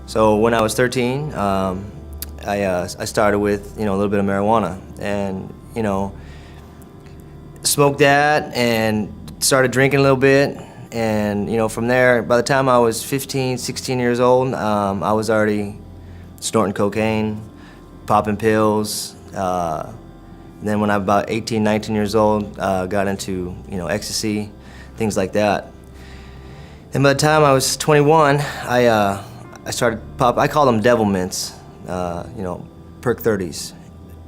So when I was 13, I started with a little bit of marijuana, and smoked that and started drinking a little bit, and from there, by the time I was 15, 16 years old, I was already snorting cocaine, popping pills. Then when I was about 18, 19 years old, got into ecstasy, things like that. And by the time I was 21, I started I call them devil mints, Perk 30s.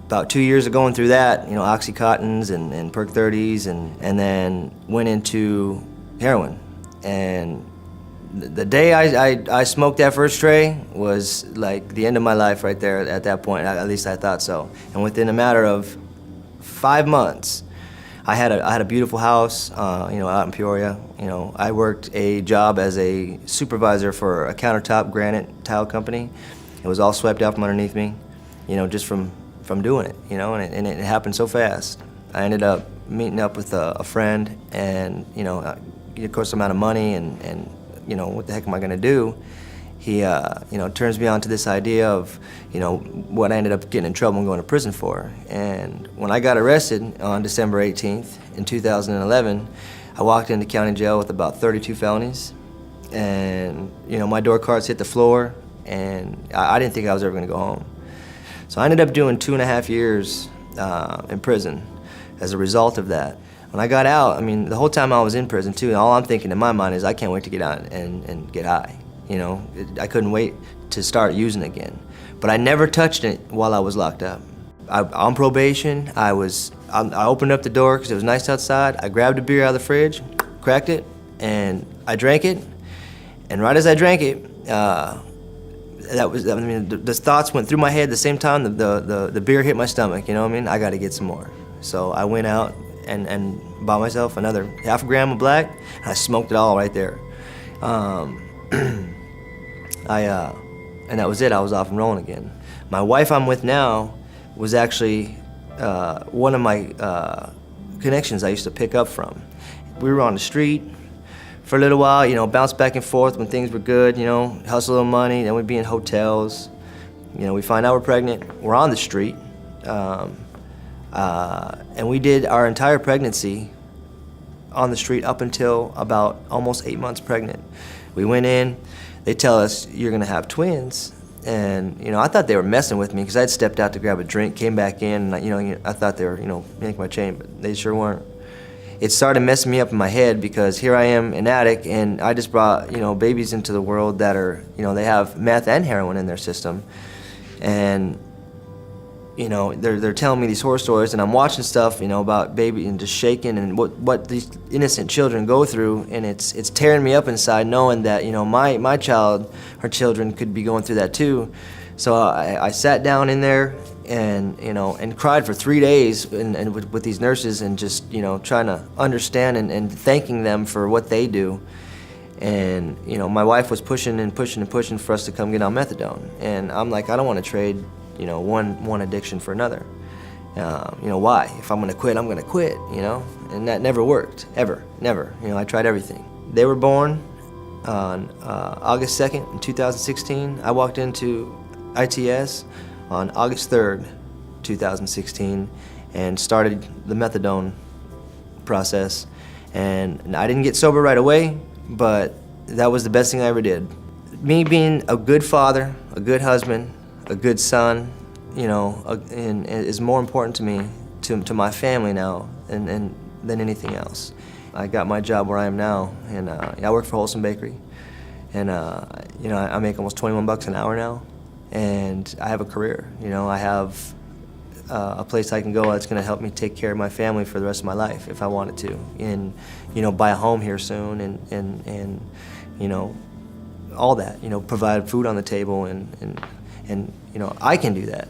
About 2 years of going through that, Oxycontins and Perk 30s, and then went into heroin. And the day I smoked that first tray was like the end of my life right there at that point. At least I thought so. And within a matter of 5 months, I had a beautiful house, out in Peoria. I worked a job as a supervisor for a countertop granite tile company. It was all swept out from underneath me, just from doing it, and it happened so fast. I ended up meeting up with a friend, and of course I'm out of money, and what the heck am I gonna do? He turns me on to this idea of what I ended up getting in trouble and going to prison for. And when I got arrested on December 18th in 2011, I walked into county jail with about 32 felonies, and my door cards hit the floor, and I didn't think I was ever gonna go home. So I ended up doing 2.5 years in prison as a result of that. When I got out, the whole time I was in prison too, all I'm thinking in my mind is I can't wait to get out and get high. I couldn't wait to start using it again. But I never touched it while I was locked up. On probation, I opened up the door because it was nice outside. I grabbed a beer out of the fridge, cracked it, and I drank it. And right as I drank it, the thoughts went through my head at the same time the beer hit my stomach. I got to get some more. So I went out and bought myself another half a gram of black, and I smoked it all right there. And that was it. I was off and rolling again. My wife I'm with now was actually one of my connections I used to pick up from. We were on the street for a little while, bounce back and forth when things were good, hustle a little money, then we'd be in hotels. We find out we're pregnant, we're on the street. And we did our entire pregnancy on the street up until about almost 8 months pregnant. We went in, they tell us, you're gonna have twins. And I thought they were messing with me because I'd stepped out to grab a drink, came back in, and I thought they were yanking my chain, but they sure weren't. It started messing me up in my head because here I am, an addict, and I just brought babies into the world that are they have meth and heroin in their system, and they're telling me these horror stories, and I'm watching stuff about baby and just shaking and what these innocent children go through, and it's tearing me up inside knowing that my child or children could be going through that too. So I sat down in there and cried for 3 days and with these nurses, and just trying to understand and thanking them for what they do. And my wife was pushing and pushing and pushing for us to come get on methadone, and I'm like, I don't want to trade one addiction for another. Why? If I'm gonna quit, I'm gonna quit, and that never worked, ever, never. I tried everything. They were born on August 2nd in 2016. I walked into ITS on August 3rd, 2016, and started the methadone process. And I didn't get sober right away, but that was the best thing I ever did. Me being a good father, a good husband, a good son, and is more important to me, to my family now, and than anything else. I got my job where I am now, and I work for Wholesome Bakery, and I make almost $21 an hour now, and I have a career. I have a place I can go that's going to help me take care of my family for the rest of my life if I wanted to, and buy a home here soon, and all that, provide food on the table, and I can do that,